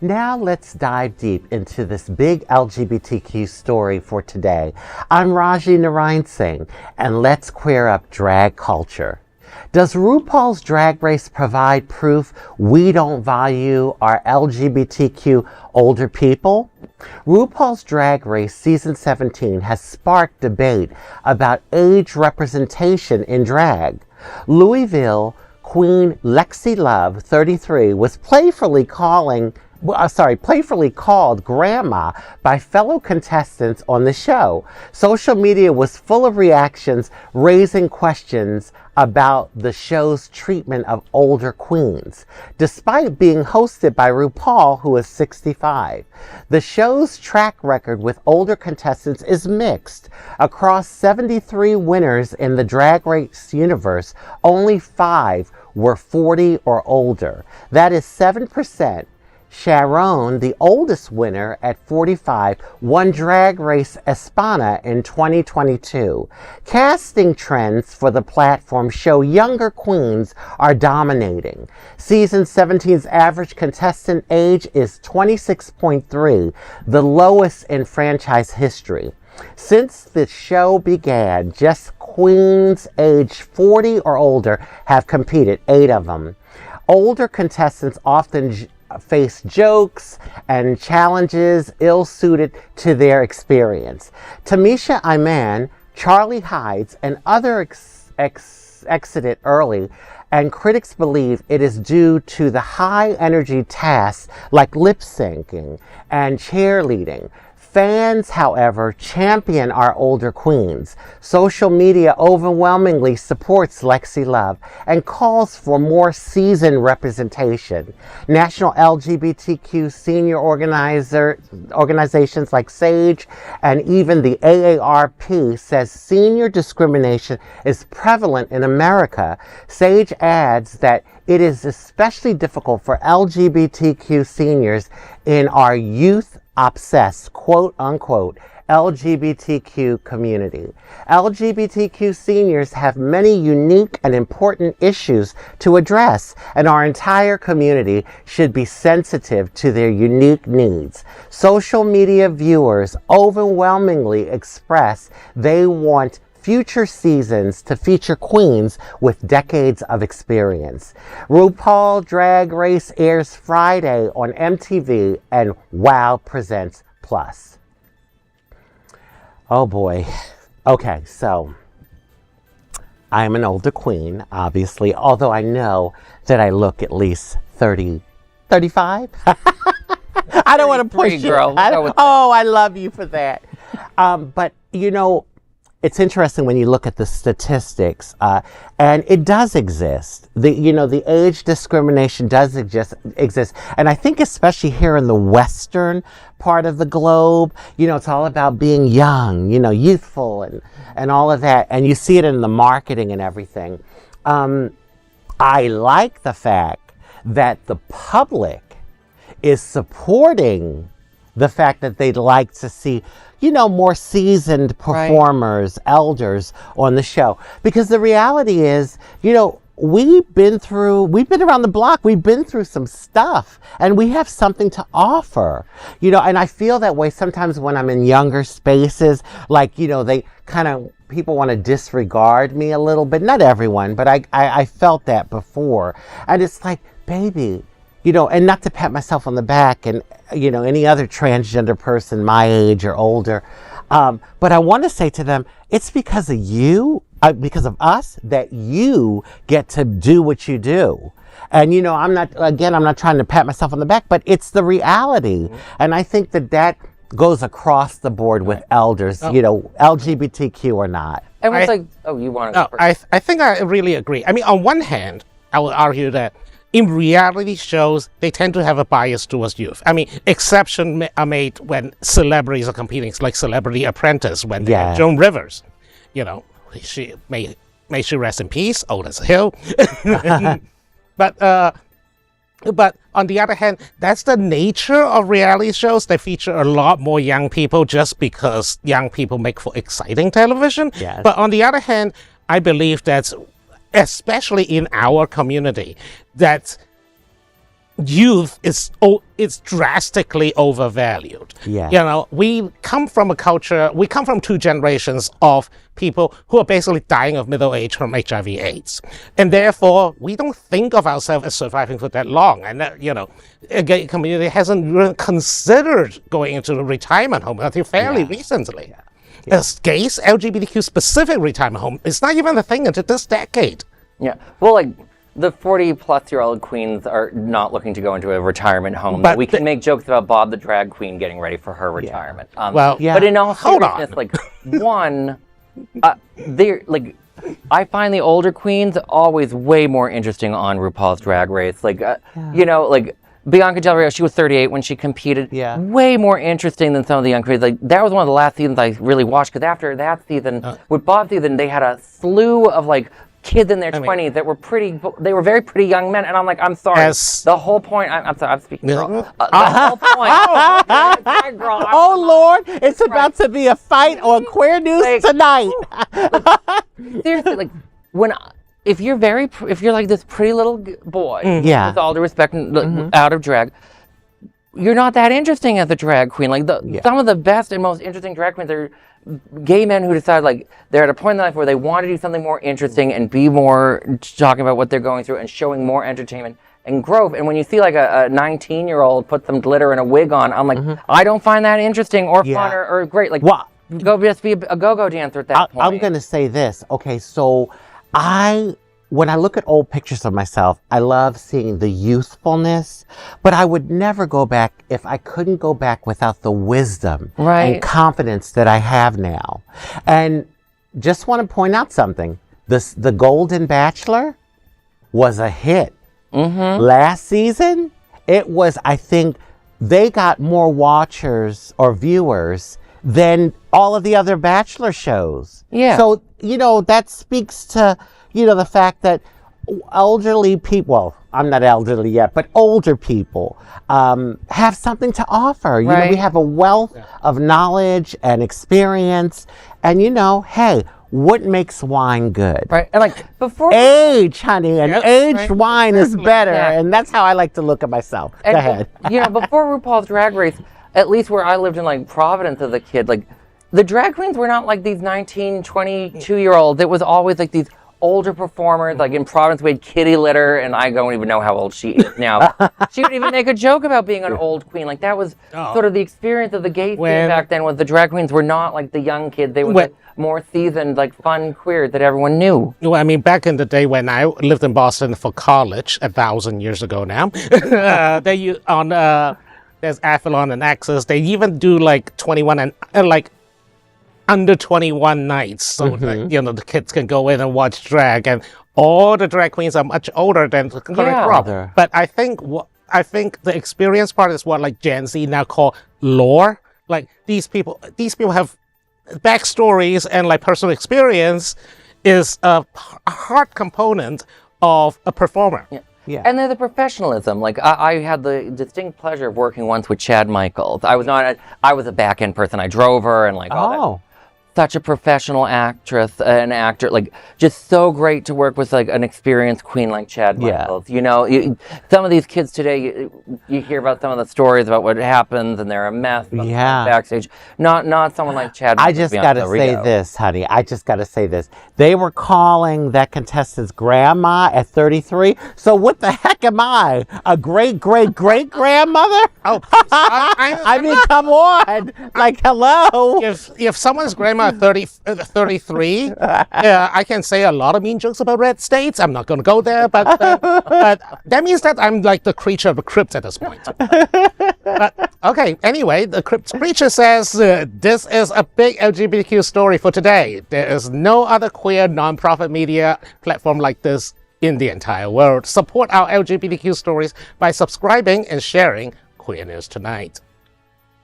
Now let's dive deep into this big LGBTQ story for today. I'm Raji Narayan Singh, and let's queer up drag culture. Does RuPaul's Drag Race provide proof we don't value our LGBTQ older people? RuPaul's Drag Race Season 17 has sparked debate about age representation in drag. Louisville Queen Lexi Love, 33, was playfully called grandma by fellow contestants on the show. Social media was full of reactions raising questions about the show's treatment of older queens, despite being hosted by RuPaul, who is 65. The show's track record with older contestants is mixed. Across 73 winners in the Drag Race universe, only 5 were 40 or older. That is 7%. Sharon, the oldest winner at 45, won Drag Race España in 2022. Casting trends for the platform show younger queens are dominating. Season 17's average contestant age is 26.3, the lowest in franchise history. Since the show began, just queens aged 40 or older have competed, 8 of them. Older contestants often face jokes and challenges ill-suited to their experience. Tamisha Iman, Charlie Hides, and others exited early, and critics believe it is due to the high-energy tasks like lip-syncing and cheerleading. Fans, however, champion our older queens. Social media overwhelmingly supports Lexi Love and calls for more seasoned representation. National LGBTQ senior organizations like SAGE and even the AARP says senior discrimination is prevalent in America. SAGE adds that it is especially difficult for LGBTQ seniors in our youth-obsessed, quote-unquote, LGBTQ community. LGBTQ seniors have many unique and important issues to address, and our entire community should be sensitive to their unique needs. Social media viewers overwhelmingly express they want future seasons to feature queens with decades of experience. RuPaul Drag Race airs Friday on MTV and WOW Presents Plus. Oh boy. Okay, so I'm an older queen, obviously, although I know that I look at least 30, 35. I don't want to push you. Girl. I love you for that. But you know, it's interesting when you look at the statistics, and it does exist. The age discrimination does exist. And I think especially here in the Western part of the globe, it's all about being young, youthful and all of that. And you see it in the marketing and everything. I like the fact that the public is supporting the fact that they'd like to see, more seasoned performers, elders on the show. Because the reality is, we've been around the block, we've been through some stuff, and we have something to offer. And I feel that way sometimes when I'm in younger spaces, like, they people want to disregard me a little bit. Not everyone, but I felt that before. And it's like, baby, and not to pat myself on the back and, any other transgender person my age or older. But I want to say to them, it's because of you, because of us, that you get to do what you do. And, I'm not trying to pat myself on the back, but it's the reality. Mm-hmm. And I think that goes across the board with elders, LGBTQ or not. Everyone's you want to... I think I really agree. I mean, on one hand, I will argue that in reality shows, they tend to have a bias towards youth. I mean, exceptions are made when celebrities are competing. It's like Celebrity Apprentice when they have Joan Rivers. She may she rest in peace, old as a hill. But on the other hand, that's the nature of reality shows. They feature a lot more young people just because young people make for exciting television. Yes. But on the other hand, I believe that especially in our community, that youth is it's drastically overvalued. Yeah. You know, we come from a culture, we come from two generations of people who are basically dying of middle age from HIV/AIDS. And therefore, we don't think of ourselves as surviving for that long. And, you know, a gay community hasn't really considered going into a retirement home until fairly recently. As gays, LGBTQ specific retirement home, it's not even a thing until this decade. Yeah. Well, like, the 40-plus-year-old queens are not looking to go into a retirement home. But we can make jokes about Bob the drag queen getting ready for her retirement. Well, but in all hold seriousness, on. like, one, they're like, I find the older queens always way more interesting on RuPaul's Drag Race. Like, you know, like Bianca Del Rio, she was 38 when she competed. Yeah. Way more interesting than some of the young queens. Like, that was one of the last seasons I really watched, because after that season, with Bob's season, they had a slew of like kids in their 20s that were they were very pretty young men, and I'm like, I'm sorry. The whole point, I'm sorry, I'm speaking girl. The whole point, girl, Oh Lord, it's about to be a fight on Queer News tonight. Seriously, like, if you're like this pretty little boy, with all due respect, out of drag, you're not that interesting as a drag queen. Like, some of the best and most interesting drag queens are gay men who decide, like, they're at a point in life where they want to do something more interesting and be more talking about what they're going through and showing more entertainment and growth. And when you see like a 19-year-old put some glitter and a wig on, I'm like, I don't find that interesting or fun or great. Like, go just be a go-go dancer at that point. I'm going to say this. Okay, so when I look at old pictures of myself, I love seeing the youthfulness, but I would never go back if I couldn't go back without the wisdom and confidence that I have now. And just want to point out something. The Golden Bachelor was a hit. Last season, it was, I think, they got more watchers or viewers than all of the other Bachelor shows. Yeah. So, you know, that speaks to, you know, the fact that elderly people, well, I'm not elderly yet, but older people have something to offer. You know, we have a wealth of knowledge and experience. And, you know, hey, what makes wine good? Right. And like, before age, honey, and aged wine is better. And that's how I like to look at myself. Go ahead. You know, before RuPaul's Drag Race, at least where I lived in like Providence as a kid, like, the drag queens were not like these 19, 22-year-olds. It was always like these older performers. Like in Providence, we had Kitty Litter, and I don't even know how old she is now. She would even make a joke about being an old queen. Like, that was sort of the experience of the gay scene back then, was the drag queens were not like the young kids. They were the more seasoned, like, fun queers that everyone knew. Well, I mean, back in the day when I lived in Boston for college, 1,000 years ago now, there's Athlon and Access. They even do like 21 and like under 21 nights, so that, you know, the kids can go in and watch drag, and all the drag queens are much older than the current crop. But I think the experience part is what like Gen Z now call lore. Like, these people have backstories, and like personal experience is a hard component of a performer. Yeah. And there's the professionalism. Like, I had the distinct pleasure of working once with Chad Michaels. I was a back-end person. I drove her and like all that. Such a professional actress and actor, like, just so great to work with like an experienced queen like Chad Michaels. You know, some of these kids today, you hear about some of the stories about what happens, and they're a mess backstage. Not someone like Chad Michaels. I just got to say this, honey. I just got to say this. They were calling that contestant's grandma at 33. So what the heck am I? A great-great-great-grandmother? Oh, I mean, come on. Like, hello. If someone's grandma 33, I can say a lot of mean jokes about red states. I'm not going to go there, but that means that I'm like the creature of the crypt at this point. But, okay, anyway, the crypt creature says, this is a big LGBTQ story for today. There is no other queer non-profit media platform like this in the entire world. Support our LGBTQ stories by subscribing and sharing Queer News Tonight.